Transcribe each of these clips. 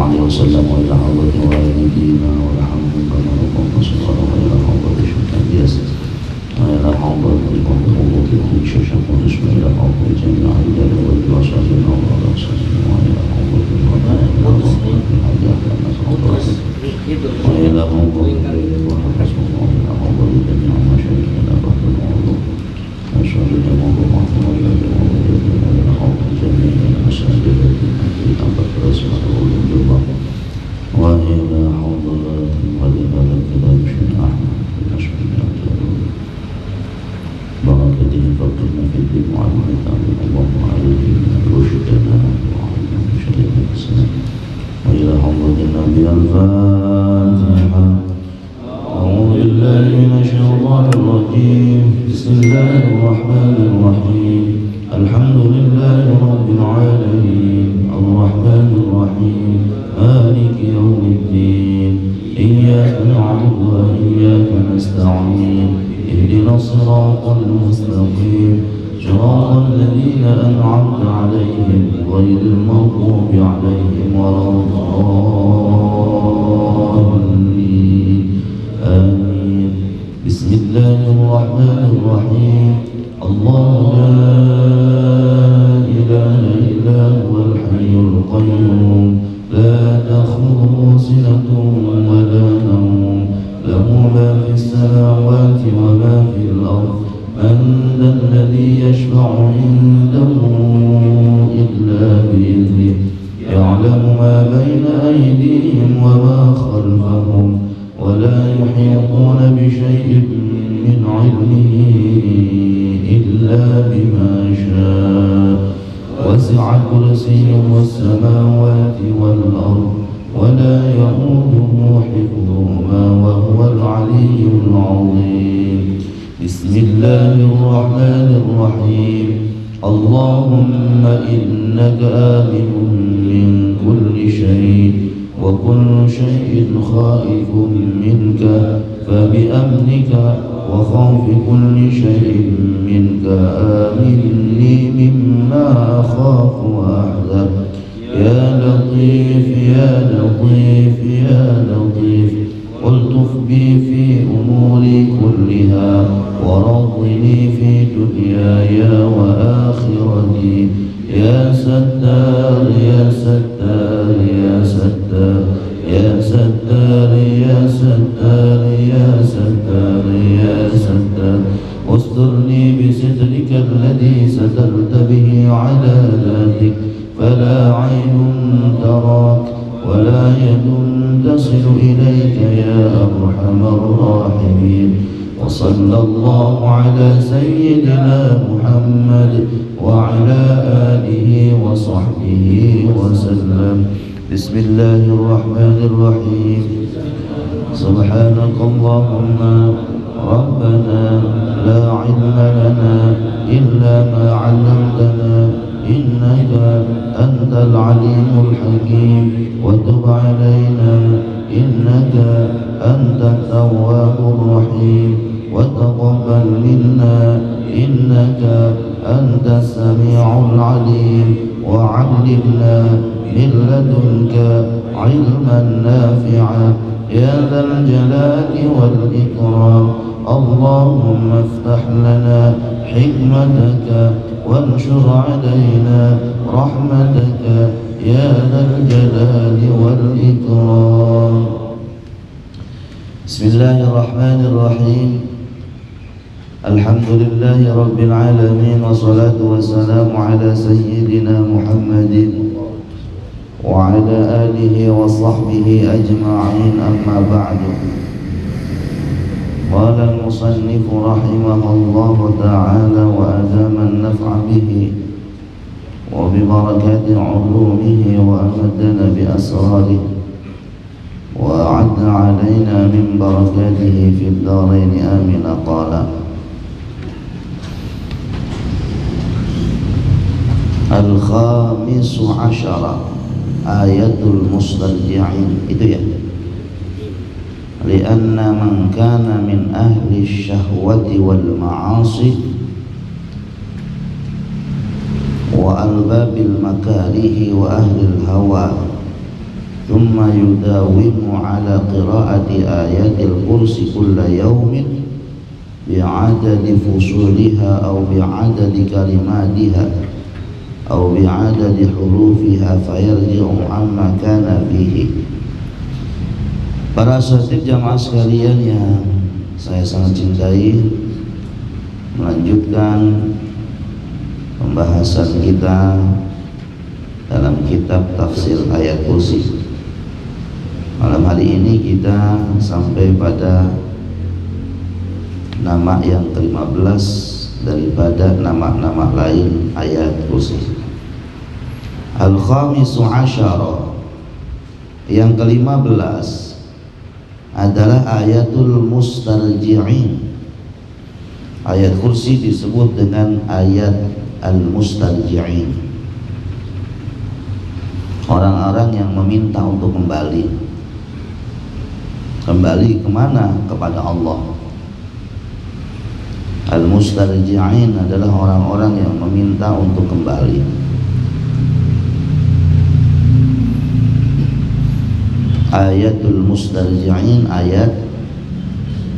عليه وسلم وإلى حضرة والدينا ولحمد كما ربنا صلى وإلى حضرة شمكان دياس وإلى حضرة المنطقة شمشم ونسم إلى حضرة جميع الدار والوصالين وعلى وسلم وإلى حضرة الغناء وإلى حضرة وحسن وإلى حضرة جميع مشايخنا بعد الموضوع وشهد الموضوع وإلى حضرة جميع المساجد التي أنبت رسمه الجبار وإلى حضرة ولله الكتاب شيخ أحمد بن أشرف بركته فقهنا في الدين وعلمنا الله عليه من رشدنا وعلمنا من شريعة الإسلام وإلى حضرة النبي الفاتحة أعوذ بالله من الشيطان الرجيم بسم الله الرحمن الرحيم الحمد لله رب العالمين الرحمن الرحيم مالك يوم الدين إياك نعبد وإياك نستعين اهدنا الصراط المستقيم صراط الذين أنعمت عليهم غير المغضوب عليهم ولا الضالين آمين بسم الله الرحمن الرحيم الله لا إله إلا هو الحي القيوم لا تأخذه سنة ولا نوم له ما في السماوات وما في الأرض من ذا الذي يشفع عنده إلا بإذنه يعلم ما بين أيديهم وما خلفهم ولا يحيطون بشيء من علمه إلا بما شاء وسع كرسيه السماوات والأرض ولا يؤوده حفظهما وهو العلي العظيم بسم الله الرحمن الرحيم اللهم إنك آمن من كل شيء وكل شيء خائف منك فبأمنك وخوف كل شيء منك آمني مما أخاف وأحذر يا لطيف يا لطيف يا لطيف والطف بي في أموري كلها ورضني في دنياي وآخرتي يا ستار يا ستار يا ستار يا ستار يا ستار يا ستار يا ستار واسترني بسترك الذي سترت به على ذاتك فلا عين تراك ولا يد تصل إليك يا أرحم الراحمين وصلى الله على سيدنا محمد وعلى آله وصحبه وسلم بسم الله الرحمن الرحيم سبحانك اللهم ربنا لا علم لنا إلا ما علمتنا إنك أنت العليم الحكيم وتب علينا إنك أنت التواب الرحيم وتقبل منا إنك أنت السميع العليم وعلمنا من لدنك علما نافعا يا ذا الجلال والإكرام اللهم افتح لنا حكمتك وانشر علينا رحمتك يا ذا الجلال والإكرام بسم الله الرحمن الرحيم الحمد لله رب العالمين والصلاة والسلام على سيدنا محمد وعلى آله وصحبه أجمعين أما بعد قال المصنف رحمه الله تعالى وأدام النفع به وببركات علومه وأمدنا بأسراره وأعد علينا من بركاته في الدارين آمين قال الخامس عشر آية المسترجعين itu ya لأن من كان من أهل الشهوة والمعاصي وألباب المكاره وأهل الهوى thumma yudawimu ala qiraati ayatil kursi kulla yaumin bi'adadi fusuliha aw bi'adadi kalimatiha aw bi'adadi hurufiha fayarji'u amma kana fihi. Para asatidz jamaah sekalian yang saya sangat cintai, melanjutkan pembahasan kita dalam kitab tafsir ayat kursi. Malam hari ini kita sampai pada nama yang ke-15 daripada nama-nama lain ayat kursi. Al-khamisu asyara, yang ke-15 adalah ayatul mustarji'in. Ayat kursi disebut dengan ayat al-mustarji'in, orang-orang yang meminta untuk kembali kemana? Kepada Allah. Al-mustarji'in adalah orang-orang yang meminta untuk kembali. Ayatul mustarji'in, ayat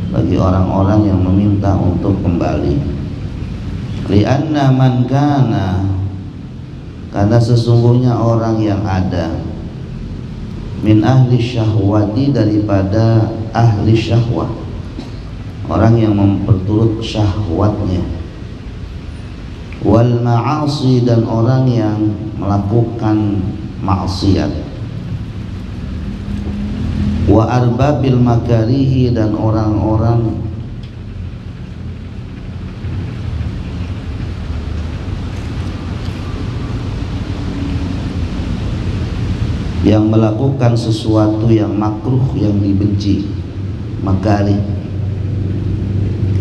bagi orang-orang yang meminta untuk kembali. Li'anna man kana, karena sesungguhnya orang yang ada, min ahli syahwati, daripada ahli syahwat, orang yang memperturut syahwatnya, wal ma'asi, dan orang yang melakukan maksiat, wa arbabil makarihi, dan orang-orang yang melakukan sesuatu yang makruh, yang dibenci, makarih.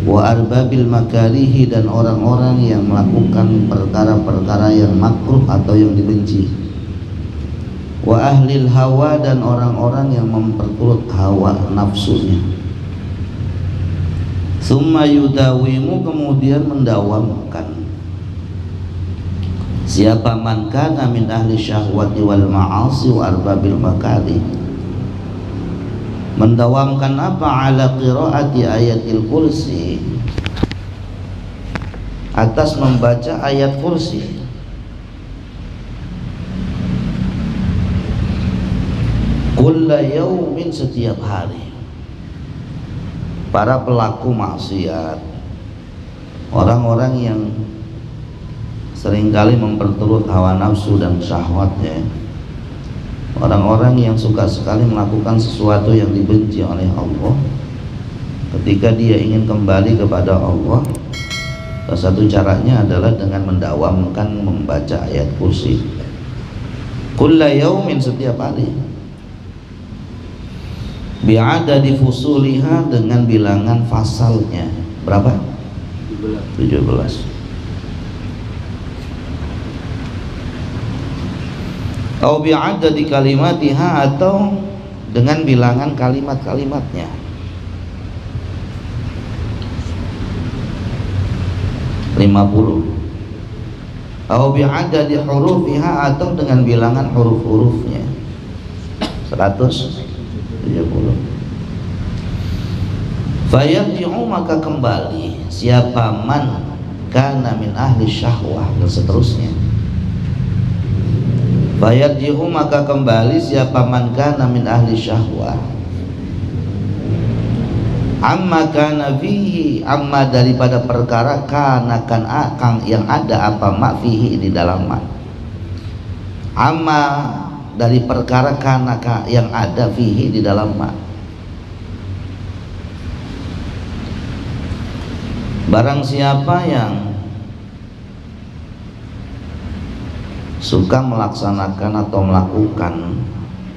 Wa arbabil makarihi, dan orang-orang yang melakukan perkara-perkara yang makruh atau yang dibenci. Wa ahlil hawa, dan orang-orang yang memperturut hawa nafsunya. Summa yudawimu, kemudian mendawamkan. Siapa man kana min ahli syahwati wal ma'asi wa arbabil makari, mendawamkan apa? Ala qiraati ayatil kursi, atas membaca ayat kursi. Kulla yaumin, setiap hari. Para pelaku maksiat, orang-orang yang seringkali memperturut hawa nafsu dan syahwatnya, orang-orang yang suka sekali melakukan sesuatu yang dibenci oleh Allah, ketika dia ingin kembali kepada Allah, salah satu caranya adalah dengan mendawamkan membaca ayat kursi. Kulla yaumin, setiap hari. Bi'adadi fusuliha, dengan bilangan fasalnya. Berapa? 17. Atau bi'adadi kalimatiha, atau dengan bilangan kalimat-kalimatnya. 50. Atau bi'adadi hurufiha, atau dengan bilangan huruf-hurufnya. 170. Fayarji'u, maka kembali. Siapa man kana min ahli syahwah, dan seterusnya. Fayarji'u, maka kembali. Siapa man kana min ahli syahwah, amma kana fihi, amma daripada perkara kana kan akang yang ada apa ma fihi di dalam ma. Amma dari perkara kana yang ada fihi di dalam ma. Barang siapa yang suka melaksanakan atau melakukan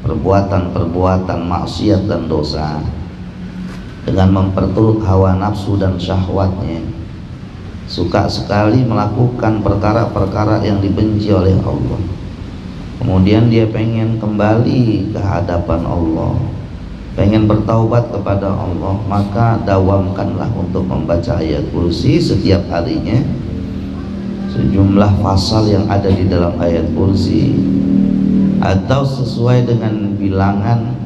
perbuatan-perbuatan maksiat dan dosa dengan memperturut hawa nafsu dan syahwatnya, suka sekali melakukan perkara-perkara yang dibenci oleh Allah, kemudian dia pengen kembali ke hadapan Allah, pengen bertaubat kepada Allah, maka dawamkanlah untuk membaca ayat kursi setiap harinya. Sejumlah pasal yang ada di dalam ayat kursi atau sesuai dengan bilangan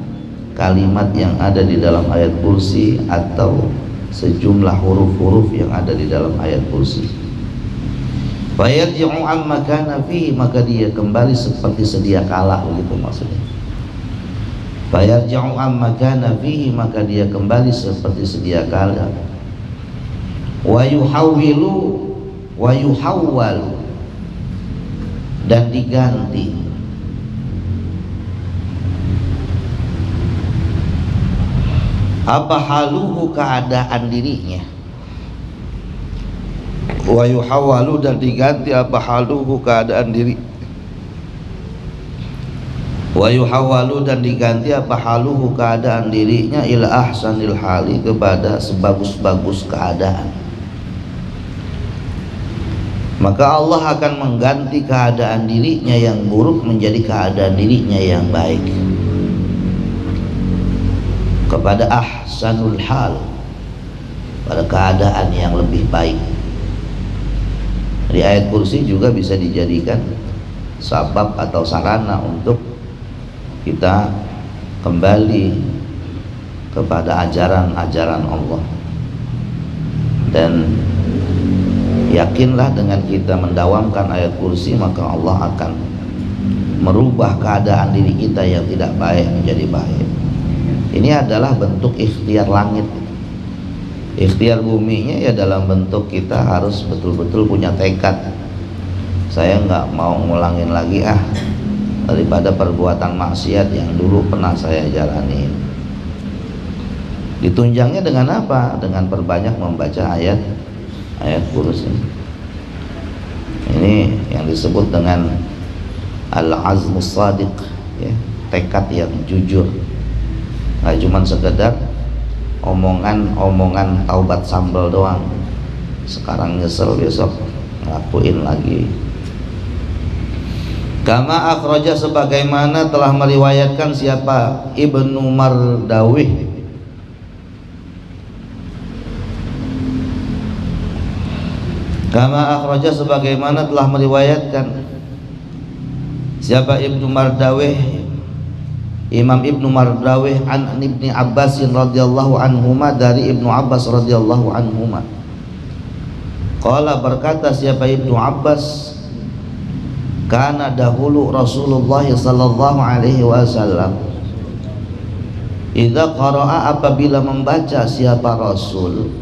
kalimat yang ada di dalam ayat kursi atau sejumlah huruf-huruf yang ada di dalam ayat kursi. Fayarji'u amma kana fihi, maka dia kembali seperti sedia kala, begitu maksudnya. Fayarji'u amma kana fihi, maka dia kembali seperti sedia kala. Wa yuhawwalu, dan diganti. Apa haluhu, keadaan dirinya. Wa yuhawwalu, dan diganti apa haluhu, keadaan diri. Wa yuhawwalu, dan diganti apa haluhu, keadaan dirinya, ila ahsanil hali, kepada sebagus-bagus keadaan. Maka Allah akan mengganti keadaan dirinya yang buruk menjadi keadaan dirinya yang baik, kepada ahsanul hal, pada keadaan yang lebih baik. Di ayat kursi juga bisa dijadikan sabab atau sarana untuk kita kembali kepada ajaran-ajaran Allah. Dan yakinlah dengan kita mendawamkan ayat kursi, maka Allah akan merubah keadaan diri kita yang tidak baik menjadi baik. Ini adalah bentuk ikhtiar langit. Ikhtiar buminya ya dalam bentuk kita harus betul-betul punya tekad. Saya nggak mau ngulangin lagi daripada perbuatan maksiat yang dulu pernah saya jalani. Ditunjangnya dengan apa? Dengan perbanyak membaca ayat kursi. Ini yang disebut dengan al-azmus shadiq, ya, tekad yang jujur. Nggak cuma sekedar omongan taubat sambal doang, sekarang nyesel besok ngakuin lagi. Kama akhraja, sebagaimana telah meriwayatkan siapa? Ibnu Mardawih. Kama akhraja, sebagaimana telah meriwayatkan siapa? Ibnu Mardawih, Imam Ibnu Mardawih, an Ibni Abbas radhiyallahu anhuma, dari Ibnu Abbas radhiyallahu anhuma. Qala, berkata siapa Ibnu Abbas, kana dahulu Rasulullah sallallahu alaihi wasallam, idza qara'a, apabila membaca siapa Rasul,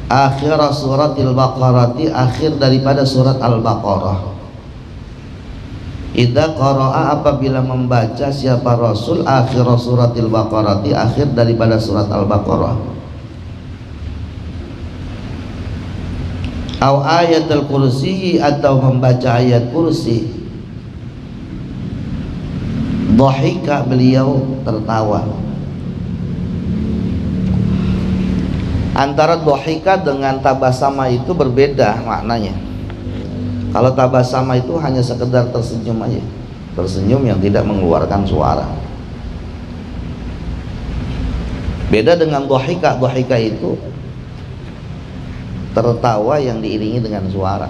akhir suratil Baqarati, akhir daripada surat Al-Baqarah. Idza qara'a, apabila membaca siapa Rasul, akhir suratil Baqarati, akhir daripada surat Al-Baqarah. Au ayatul kursi, atau membaca ayat kursi, dhahika, beliau tertawa. Antara dhahika dengan tabasama itu berbeda maknanya. Kalau tabasama itu hanya sekedar tersenyum aja, tersenyum yang tidak mengeluarkan suara. Beda dengan dhahika. Dhahika itu tertawa yang diiringi dengan suara.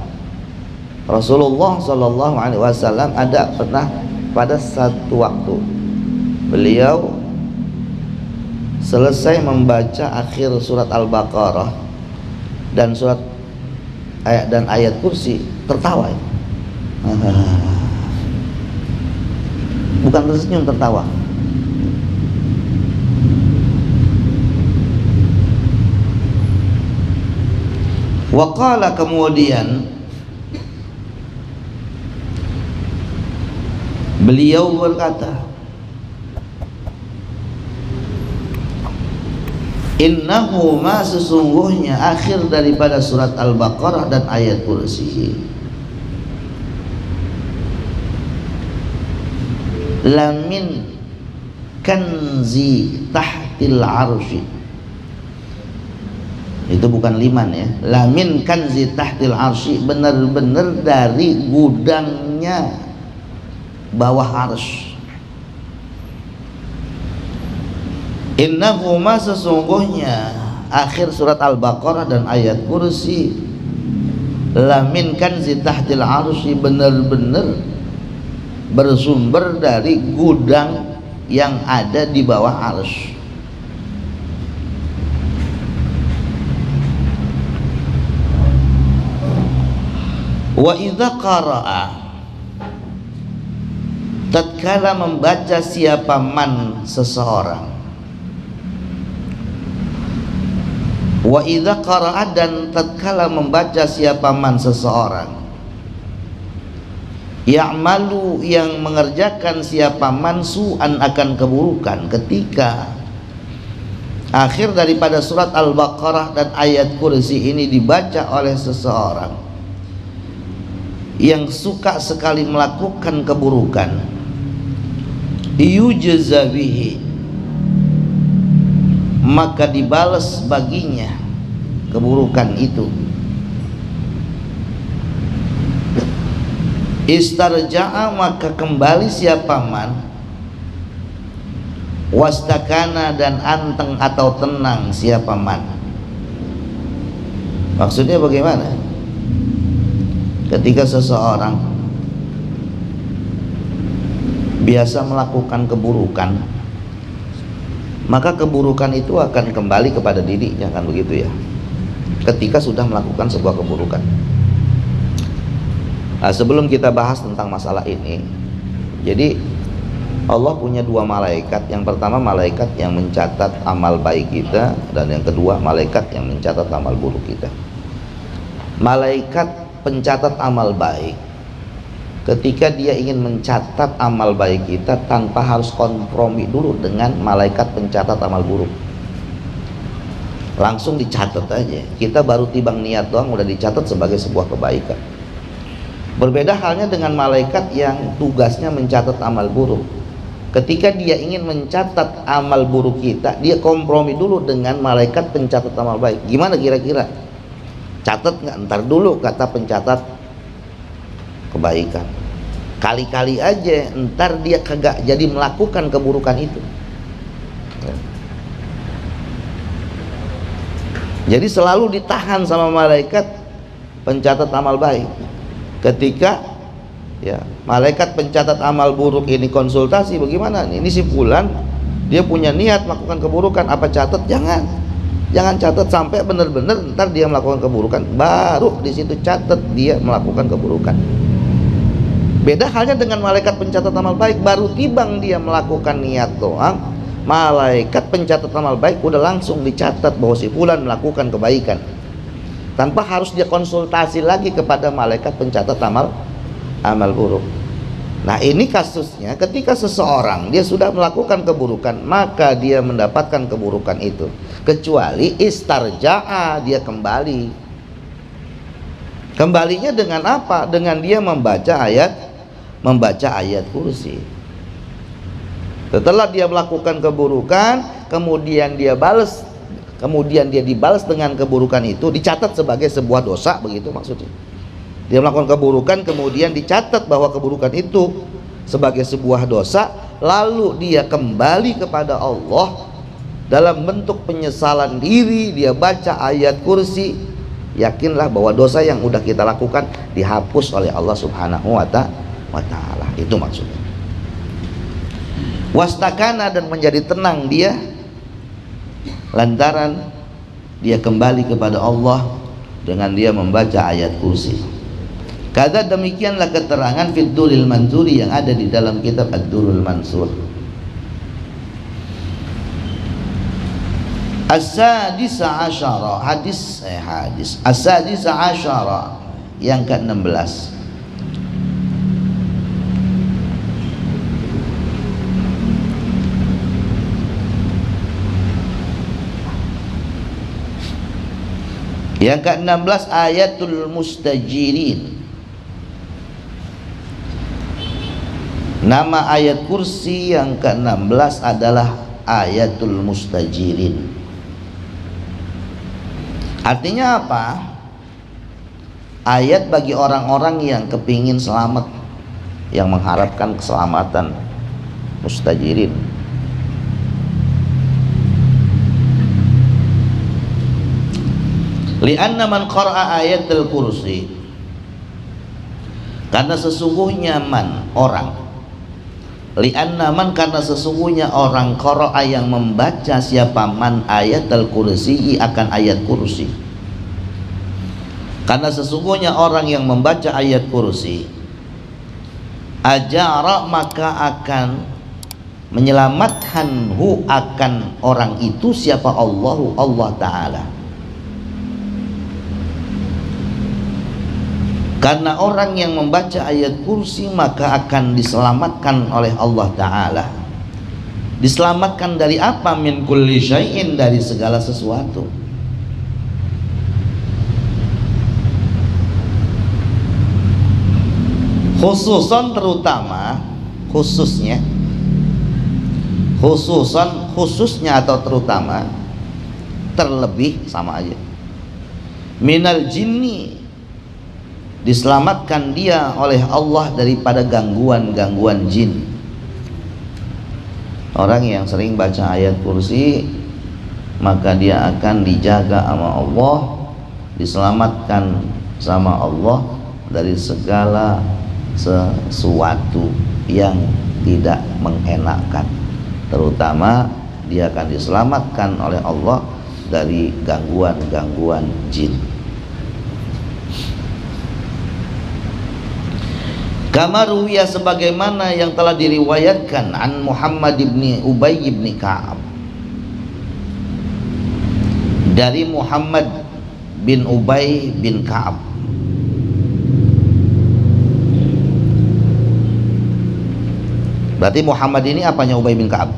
Rasulullah Shallallahu Alaihi Wasallam ada pernah pada satu waktu beliau selesai membaca akhir surat Al-Baqarah dan surat ayat kursi, tertawa. Bukan tersenyum, tertawa. Waqala, kemudian beliau berkata, innahu ma, sesungguhnya akhir daripada surat Al-Baqarah dan ayat kursi, lamin kanzi tahtil arsy. Itu bukan liman ya, lamin kanzi tahtil arsy, benar-benar dari gudangnya bawah arsy. Innahu ma, sesungguhnya akhir surat Al-Baqarah dan ayat kursi, lamin kanzi tahtil arsy, benar-benar bersumber dari gudang yang ada di bawah arsy. Wa idza qara'a, tatkala membaca siapa man seseorang. Wa idza qara'a, dan tatkala membaca siapa man seseorang. Ya'malu, yang mengerjakan siapa man su'an, akan keburukan. Ketika akhir daripada surat Al-Baqarah dan ayat kursi ini dibaca oleh seseorang yang suka sekali melakukan keburukan, yujza bihi, maka dibalas baginya keburukan itu. Istarja'a, maka kembali siapa man, wastakana, dan anteng atau tenang siapa man. Maksudnya bagaimana? Ketika seseorang biasa melakukan keburukan, maka keburukan itu akan kembali kepada dirinya, kan begitu ya, ketika sudah melakukan sebuah keburukan. Nah, sebelum kita bahas tentang masalah ini, jadi Allah punya dua malaikat. Yang pertama malaikat yang mencatat amal baik kita, dan yang kedua malaikat yang mencatat amal buruk kita. Malaikat pencatat amal baik, ketika dia ingin mencatat amal baik kita tanpa harus kompromi dulu dengan malaikat pencatat amal buruk, langsung dicatat aja. Kita baru tibang niat doang udah dicatat sebagai sebuah kebaikan. Berbeda halnya dengan malaikat yang tugasnya mencatat amal buruk. Ketika dia ingin mencatat amal buruk kita, dia kompromi dulu dengan malaikat pencatat amal baik. Gimana kira-kira? Catat nggak? Ntar dulu, kata pencatat kebaikan. Kali-kali aja, ntar dia kagak jadi melakukan keburukan itu. Jadi selalu ditahan sama malaikat pencatat amal baik. Ketika ya malaikat pencatat amal buruk ini konsultasi, bagaimana ini si fulan, dia punya niat melakukan keburukan, apa catat? Jangan catat sampai benar-benar ntar dia melakukan keburukan, baru di situ catat dia melakukan keburukan. Beda halnya dengan malaikat pencatat amal baik, baru tibang dia melakukan niat doang, malaikat pencatat amal baik udah langsung dicatat bahwa si fulan melakukan kebaikan, tanpa harus dia konsultasi lagi kepada malaikat pencatat amal buruk. Nah, ini kasusnya ketika seseorang dia sudah melakukan keburukan, maka dia mendapatkan keburukan itu, kecuali istarja'a, dia kembali. Kembalinya dengan apa? Dengan dia membaca ayat kursi. Setelah dia melakukan keburukan, kemudian dia dibalas dengan keburukan itu, dicatat sebagai sebuah dosa, begitu maksudnya. Dia melakukan keburukan, kemudian dicatat bahwa keburukan itu sebagai sebuah dosa, lalu dia kembali kepada Allah dalam bentuk penyesalan diri, dia baca ayat kursi, yakinlah bahwa dosa yang udah kita lakukan dihapus oleh Allah Subhanahu wa ta'ala. Itu maksudnya. Wastakana, dan menjadi tenang dia lantaran dia kembali kepada Allah dengan dia membaca ayat kursi. Kata demikianlah keterangan Fid Durril Mansuri yang ada di dalam kitab Ad-Durrul Mansur. As-sadisa asyara, hadis As-sadisa asyara, yang ke-16. Yang ke-16 ayatul mustajirin. Nama ayat kursi yang ke-16 adalah ayatul mustajirin. Artinya apa? Ayat bagi orang-orang yang kepingin selamat, yang mengharapkan keselamatan, mustajirin. Li'anna man qara'a ayatul kursi, karena sesungguhnya man, orang Lianna man, karena sesungguhnya orang qara'a yang membaca siapa man ayat al-kursi akan ayat kursi. Karena sesungguhnya orang yang membaca ayat kursi ajara, maka akan menyelamatkan hu akan orang itu siapa Allahu, Allah Ta'ala. Karena orang yang membaca ayat kursi maka akan diselamatkan oleh Allah Ta'ala. Diselamatkan dari apa? Min kulli syai'in, dari segala sesuatu. Khususan, terutama, khususnya atau terutama, terlebih, sama aja, minal jinni, diselamatkan dia oleh Allah daripada gangguan-gangguan jin. Orang yang sering baca ayat kursi maka dia akan dijaga sama Allah, diselamatkan sama Allah dari segala sesuatu yang tidak mengenakan. Terutama dia akan diselamatkan oleh Allah dari gangguan-gangguan jin. Kama ruwiya, sebagaimana yang telah diriwayatkan an Muhammad ibni Ubay ibni Ka'ab, dari Muhammad bin Ubay bin Ka'ab. Berarti Muhammad ini apanya Ubay bin Ka'ab?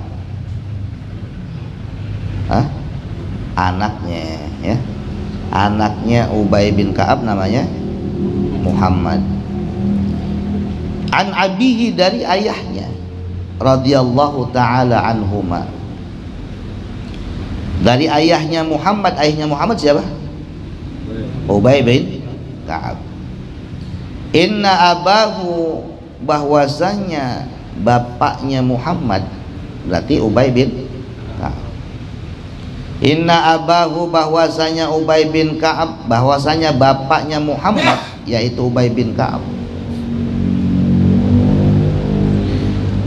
Hah? Anaknya, ya. Anaknya Ubay bin Ka'ab namanya Muhammad. An abihi, dari ayahnya, radhiyallahu ta'ala anhuma. Dari ayahnya Muhammad. Ayahnya Muhammad siapa? Ubay bin Ka'ab. Inna abahu, bahwasanya bapaknya Muhammad, berarti Ubay bin Ka'ab. Inna abahu, bahwasanya Ubay bin Ka'ab, bahwasanya bapaknya Muhammad, yaitu Ubay bin Ka'ab.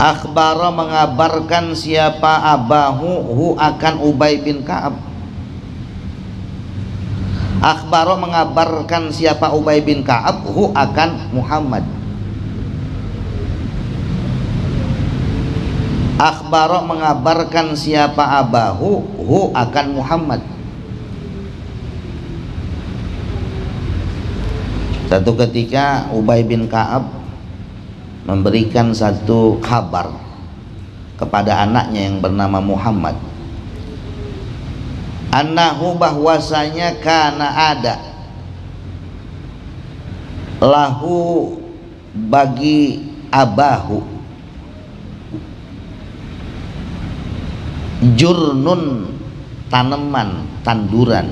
Akhbara, mengabarkan siapa abahu, hu akan Ubay bin Ka'ab. Akhbara, mengabarkan siapa Ubay bin Ka'ab, hu akan Muhammad. Akhbara, mengabarkan siapa abahu, hu akan Muhammad. Satu ketika Ubay bin Ka'ab memberikan satu kabar kepada anaknya yang bernama Muhammad, annahu, bahwasanya kana ada, lahu, bagi abahu, jurnun, tanaman, tanduran,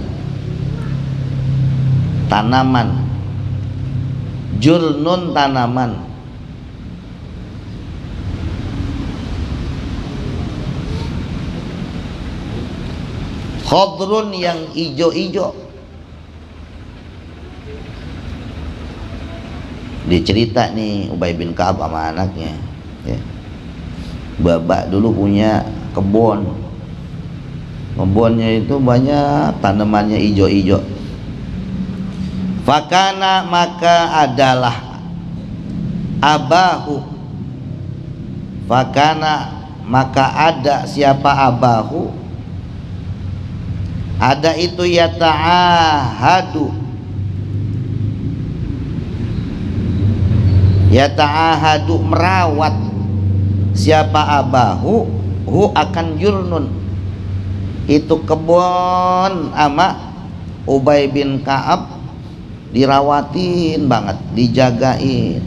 tanaman, jurnun, tanaman, khadrun, yang ijo-ijo. Dia cerita nih Ubay bin Ka'ab sama anaknya, ya. Babak dulu punya kebun. Kebunnya itu banyak tanamannya ijo-ijo. Fakana, maka adalah abahu, fakana, maka ada siapa abahu, ada itu yata'ahadu, yata'ahadu, merawat siapa abahu, hu akan jurnun, itu kebun ama Ubay bin Ka'ab, dirawatin banget, dijagain.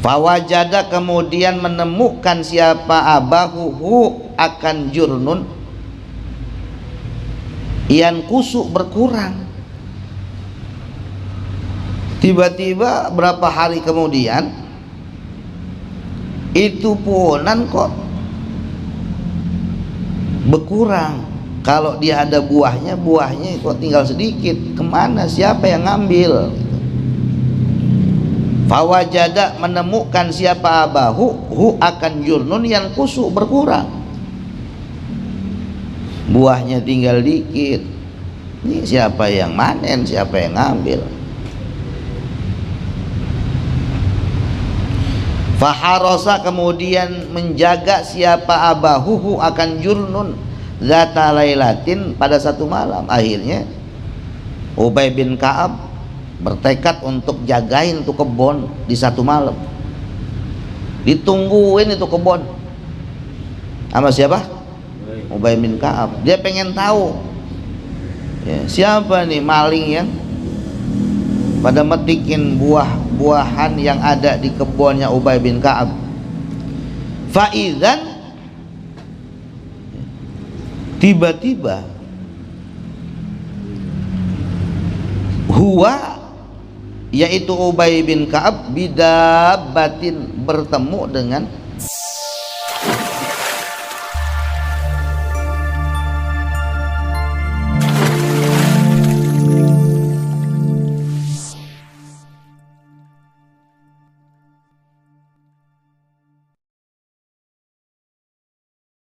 Fawajada, kemudian menemukan siapa abahu, hu akan jurnun, yang kusuk, berkurang. Tiba-tiba berapa hari kemudian itu pohonan kok berkurang. Kalau dia ada buahnya, buahnya kok tinggal sedikit. Kemana? Siapa yang ngambil? Fawajada, menemukan siapa abahu hu akan jurnun yang kusuk, berkurang, buahnya tinggal dikit. Ini siapa yang manen, siapa yang ngambil? Faharosa, kemudian menjaga siapa abahu akan jurnun zata lailatin, pada satu malam. Akhirnya Ubay bin Ka'ab bertekad untuk jagain tuh kebon di satu malam. Ditungguin itu kebon sama siapa? Ubay bin Ka'ab. Dia pengen tahu ya, siapa nih maling yang pada metikin buah-buahan yang ada di kebunnya Ubay bin Ka'ab. Faizan, tiba-tiba huwa, yaitu Ubay bin Ka'ab, bidabatin, bertemu dengan